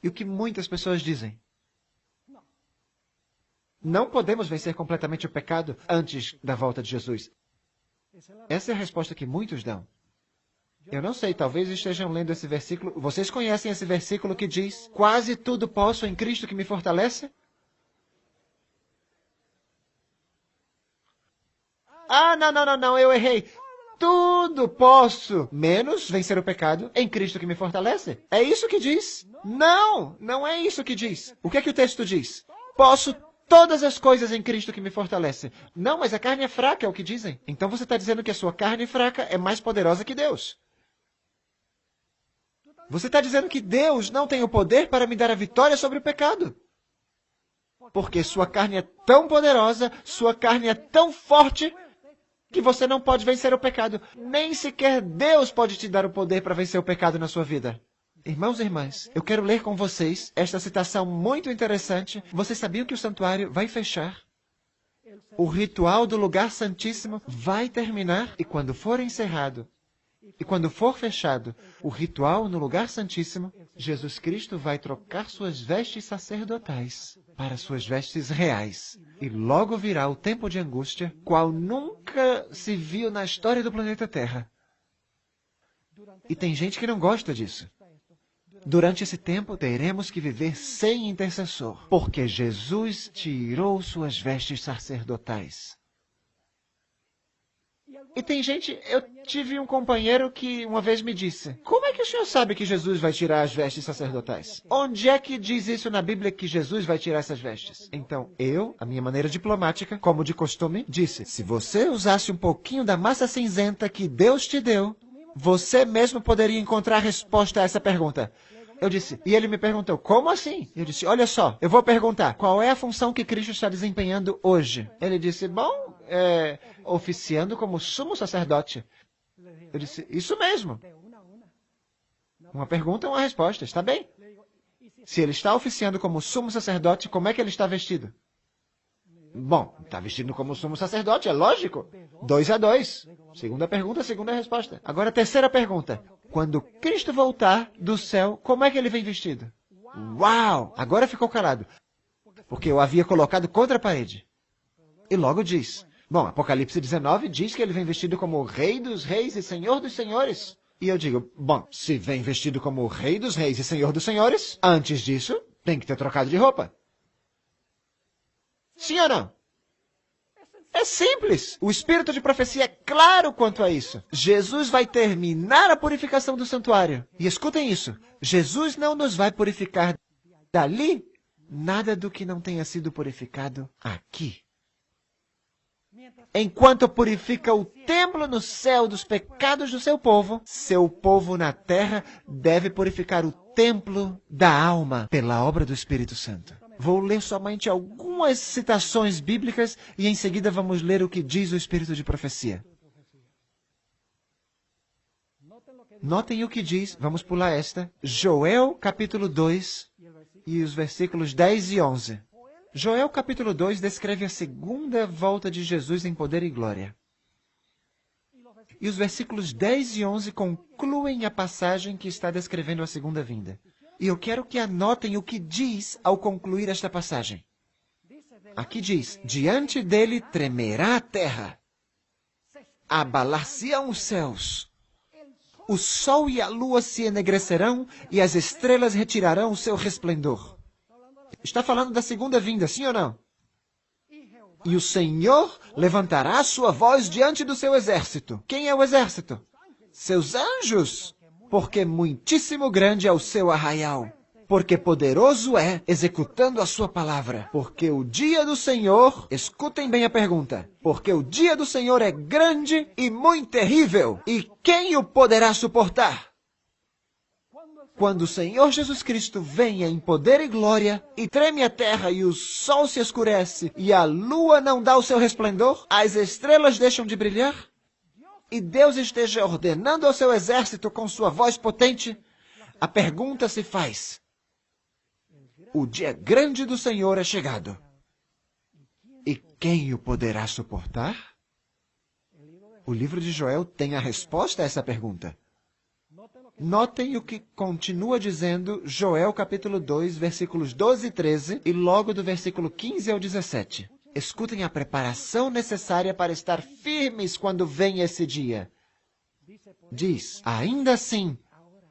E o que muitas pessoas dizem? Não podemos vencer completamente o pecado antes da volta de Jesus. Essa é a resposta que muitos dão. Eu não sei, talvez estejam lendo esse versículo. Vocês conhecem esse versículo que diz: quase tudo posso em Cristo que me fortalece? Ah, não, eu errei. Tudo posso, menos vencer o pecado em Cristo que me fortalece. É isso que diz? Não, não é isso que diz. O que é que o texto diz? Posso todas as coisas em Cristo que me fortalece. Não, mas a carne é fraca, é o que dizem. Então você está dizendo que a sua carne fraca é mais poderosa que Deus. Você está dizendo que Deus não tem o poder para me dar a vitória sobre o pecado. Porque sua carne é tão poderosa, sua carne é tão forte, que você não pode vencer o pecado. Nem sequer Deus pode te dar o poder para vencer o pecado na sua vida. Irmãos e irmãs, eu quero ler com vocês esta citação muito interessante. Vocês sabiam que o santuário vai fechar? O ritual do lugar santíssimo vai terminar e quando for encerrado, e quando for fechado o ritual no lugar santíssimo, Jesus Cristo vai trocar suas vestes sacerdotais para suas vestes reais. E logo virá o tempo de angústia, qual nunca se viu na história do planeta Terra. E tem gente que não gosta disso. Durante esse tempo, teremos que viver sem intercessor, porque Jesus tirou suas vestes sacerdotais. E tem gente, eu tive um companheiro que uma vez me disse: como é que o senhor sabe que Jesus vai tirar as vestes sacerdotais? Onde é que diz isso na Bíblia que Jesus vai tirar essas vestes? Então, eu, a minha maneira diplomática, como de costume, disse: se você usasse um pouquinho da massa cinzenta que Deus te deu, você mesmo poderia encontrar a resposta a essa pergunta. Eu disse, e ele me perguntou, como assim? Eu disse, olha só, eu vou perguntar, qual é a função que Cristo está desempenhando hoje? Ele disse, bom, oficiando como sumo sacerdote. Eu disse, isso mesmo. Uma pergunta e uma resposta, está bem. Se ele está oficiando como sumo sacerdote, como é que ele está vestido? Bom, está vestido como sumo sacerdote, é lógico. 2 a 2. Segunda pergunta, segunda resposta. Agora, a terceira pergunta. Quando Cristo voltar do céu, como é que ele vem vestido? Uau! Agora ficou calado. Porque eu havia colocado contra a parede. E logo diz. Bom, Apocalipse 19 diz que ele vem vestido como Rei dos Reis e Senhor dos Senhores. E eu digo, bom, se vem vestido como Rei dos Reis e Senhor dos Senhores, antes disso, tem que ter trocado de roupa. Sim ou não? É simples. O espírito de profecia é claro quanto a isso. Jesus vai terminar a purificação do santuário. E escutem isso. Jesus não nos vai purificar dali nada do que não tenha sido purificado aqui. Enquanto purifica o templo no céu dos pecados do seu povo na terra deve purificar o templo da alma pela obra do Espírito Santo. Vou ler somente algumas citações bíblicas e em seguida vamos ler o que diz o Espírito de profecia. Notem o que diz, vamos pular esta, Joel capítulo 2 e os versículos 10 e 11. Joel capítulo 2 descreve a segunda volta de Jesus em poder e glória. E os versículos 10 e 11 concluem a passagem que está descrevendo a segunda vinda. E eu quero que anotem o que diz ao concluir esta passagem. Aqui diz, diante dele tremerá a terra, abalar-se-ão os céus, o sol e a lua se enegrecerão e as estrelas retirarão o seu resplendor. Está falando da segunda vinda, sim ou não? E o Senhor levantará a sua voz diante do seu exército. Quem é o exército? Seus anjos. Porque muitíssimo grande é o seu arraial. Porque poderoso é, executando a sua palavra. Porque o dia do Senhor, escutem bem a pergunta, porque o dia do Senhor é grande e muito terrível. E quem o poderá suportar? Quando o Senhor Jesus Cristo venha em poder e glória, e treme a terra, e o sol se escurece, e a lua não dá o seu resplendor, as estrelas deixam de brilhar, e Deus esteja ordenando ao seu exército com sua voz potente, a pergunta se faz, o dia grande do Senhor é chegado. E quem o poderá suportar? O livro de Joel tem a resposta a essa pergunta. Notem o que continua dizendo Joel capítulo 2, versículos 12 e 13, e logo do versículo 15 ao 17. Escutem a preparação necessária para estar firmes quando vem esse dia. Diz, ainda assim,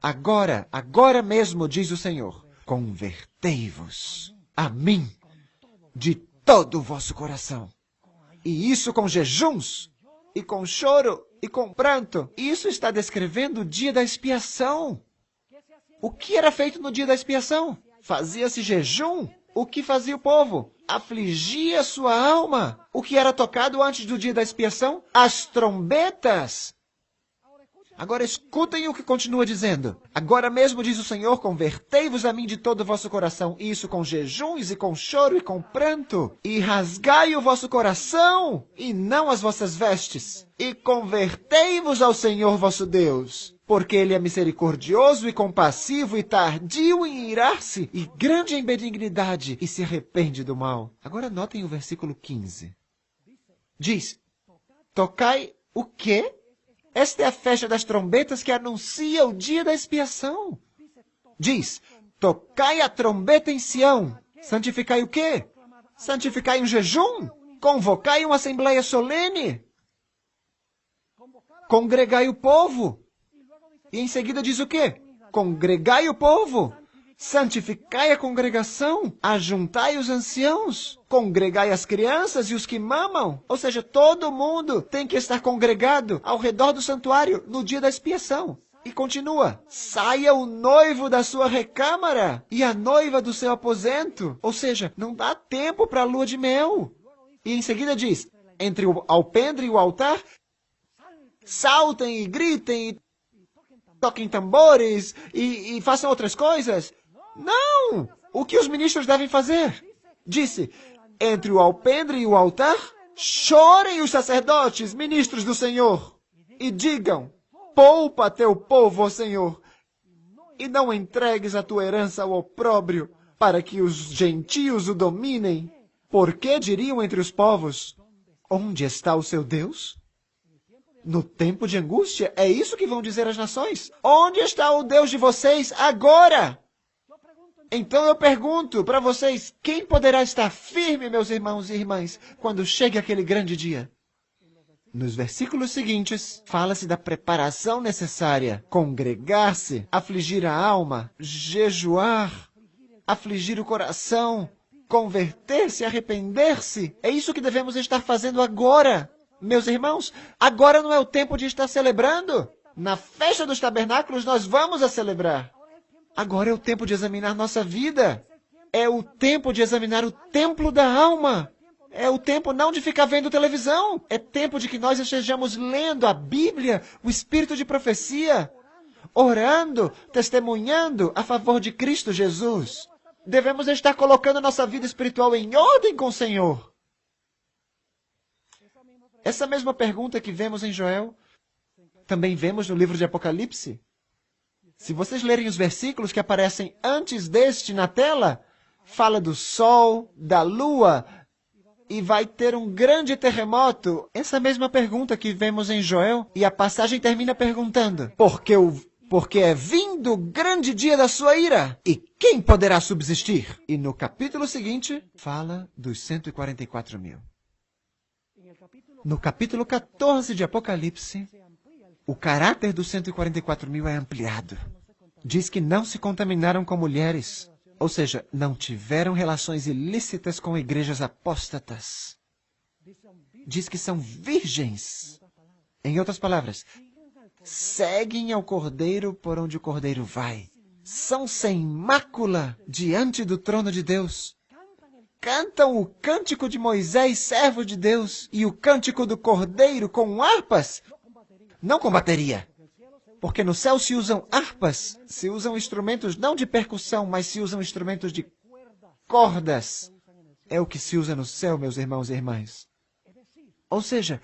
agora mesmo, diz o Senhor, convertei-vos a mim de todo o vosso coração. E isso com jejuns, e com choro, e com pranto. Isso está descrevendo o dia da expiação. O que era feito no dia da expiação? Fazia-se jejum. O que fazia o povo? Afligia sua alma. O que era tocado antes do dia da expiação? As trombetas. Agora escutem o que continua dizendo. Agora mesmo, diz o Senhor, convertei-vos a mim de todo o vosso coração, e isso com jejuns, e com choro, e com pranto, e rasgai o vosso coração, e não as vossas vestes, e convertei-vos ao Senhor vosso Deus, porque Ele é misericordioso e compassivo, e tardio em irar-se, e grande em benignidade, e se arrepende do mal. Agora notem o versículo 15. Diz, tocai o quê? Esta é a festa das trombetas que anuncia o dia da expiação. Diz, tocai a trombeta em Sião. Santificai o quê? Santificai um jejum? Convocai uma assembleia solene? Congregai o povo. E em seguida diz o quê? Congregai o povo. Santificai a congregação, ajuntai os anciãos, congregai as crianças e os que mamam. Ou seja, todo mundo tem que estar congregado ao redor do santuário no dia da expiação. E continua, saia o noivo da sua recâmara e a noiva do seu aposento. Ou seja, não dá tempo para a lua de mel. E em seguida diz, entre o alpendre e o altar, saltem e gritem e toquem tambores e façam outras coisas. Não! O que os ministros devem fazer? Disse, entre o alpendre e o altar, chorem os sacerdotes, ministros do Senhor, e digam, poupa teu povo, ó Senhor, e não entregues a tua herança ao opróbrio, para que os gentios o dominem. Porque diriam entre os povos, onde está o seu Deus? No tempo de angústia, é isso que vão dizer as nações. Onde está o Deus de vocês agora? Então eu pergunto para vocês, quem poderá estar firme, meus irmãos e irmãs, quando chegue aquele grande dia? Nos versículos seguintes, fala-se da preparação necessária, congregar-se, afligir a alma, jejuar, afligir o coração, converter-se, arrepender-se. É isso que devemos estar fazendo agora. Meus irmãos, agora não é o tempo de estar celebrando. Na festa dos tabernáculos nós vamos a celebrar. Agora é o tempo de examinar nossa vida. É o tempo de examinar o templo da alma. É o tempo não de ficar vendo televisão. É tempo de que nós estejamos lendo a Bíblia, o Espírito de profecia, orando, testemunhando a favor de Cristo Jesus. Devemos estar colocando nossa vida espiritual em ordem com o Senhor. Essa mesma pergunta que vemos em Joel, também vemos no livro de Apocalipse. Se vocês lerem os versículos que aparecem antes deste na tela, fala do sol, da lua, e vai ter um grande terremoto. Essa mesma pergunta que vemos em Joel, e a passagem termina perguntando, porque é vindo o grande dia da sua ira, e quem poderá subsistir? E no capítulo seguinte, fala dos 144 mil. No capítulo 14 de Apocalipse, o caráter dos 144 mil é ampliado. Diz que não se contaminaram com mulheres, ou seja, não tiveram relações ilícitas com igrejas apóstatas. Diz que são virgens. Em outras palavras, seguem ao Cordeiro por onde o Cordeiro vai. São sem mácula diante do trono de Deus. Cantam o cântico de Moisés, servo de Deus, e o cântico do Cordeiro com harpas. Não com bateria, porque no céu se usam harpas, se usam instrumentos não de percussão, mas se usam instrumentos de cordas. É o que se usa no céu, meus irmãos e irmãs. Ou seja,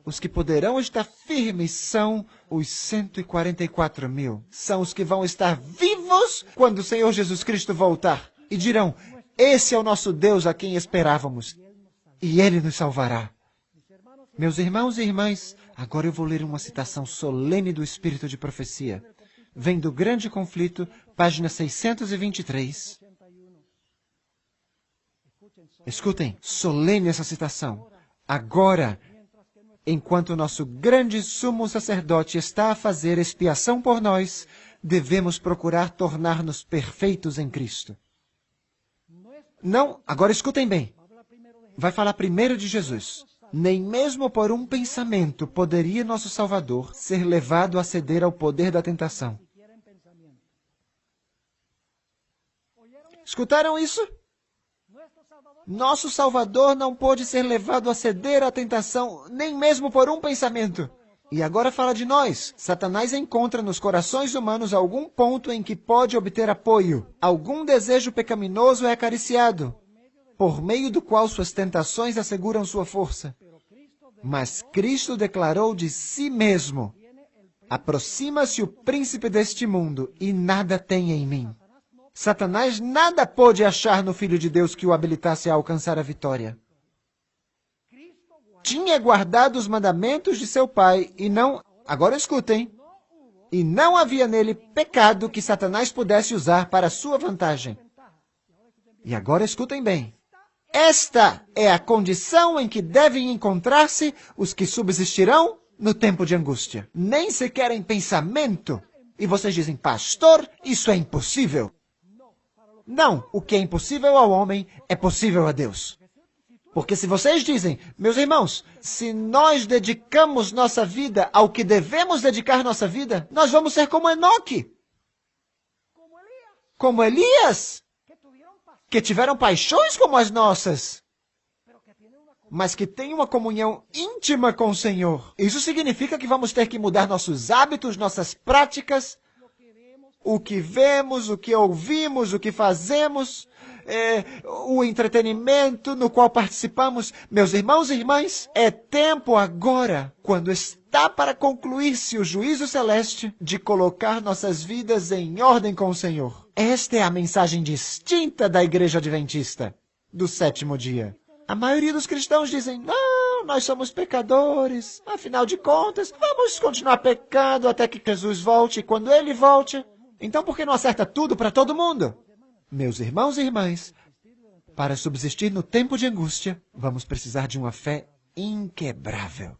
os que poderão estar firmes são os 144 mil. São os que vão estar vivos quando o Senhor Jesus Cristo voltar. E dirão, esse é o nosso Deus a quem esperávamos, e Ele nos salvará. Meus irmãos e irmãs, agora eu vou ler uma citação solene do Espírito de profecia. vem do Grande Conflito, página 623. Escutem, solene essa citação. Agora, enquanto nosso grande sumo sacerdote está a fazer expiação por nós, devemos procurar tornar-nos perfeitos em Cristo. Não, agora escutem bem. Vai falar primeiro de Jesus. Nem mesmo por um pensamento poderia nosso Salvador ser levado a ceder ao poder da tentação. Escutaram isso? Nosso Salvador não pôde ser levado a ceder à tentação, nem mesmo por um pensamento. E agora fala de nós. Satanás encontra nos corações humanos algum ponto em que pode obter apoio. Algum desejo pecaminoso é acariciado, por meio do qual suas tentações asseguram sua força. Mas Cristo declarou de si mesmo: aproxima-se o príncipe deste mundo e nada tem em mim. Satanás nada pôde achar no Filho de Deus que o habilitasse a alcançar a vitória. Tinha guardado os mandamentos de seu Pai e não... Agora escutem. E não havia nele pecado que Satanás pudesse usar para sua vantagem. E agora escutem bem. Esta é a condição em que devem encontrar-se os que subsistirão no tempo de angústia. Nem sequer em pensamento. E vocês dizem, pastor, isso é impossível. Não, o que é impossível ao homem é possível a Deus. Porque se vocês dizem, meus irmãos, se nós dedicamos nossa vida ao que devemos dedicar nossa vida, nós vamos ser como Enoque. Como Elias, que tiveram paixões como as nossas, mas que têm uma comunhão íntima com o Senhor. Isso significa que vamos ter que mudar nossos hábitos, nossas práticas, o que vemos, o que ouvimos, o que fazemos, o entretenimento no qual participamos. Meus irmãos e irmãs, é tempo agora, quando está para concluir-se o juízo celeste, de colocar nossas vidas em ordem com o Senhor. Esta é a mensagem distinta da Igreja Adventista do sétimo dia. A maioria dos cristãos dizem, não, nós somos pecadores, afinal de contas, vamos continuar pecando até que Jesus volte, e quando Ele volte, então por que não acerta tudo para todo mundo? Meus irmãos e irmãs, para subsistir no tempo de angústia, vamos precisar de uma fé inquebrável.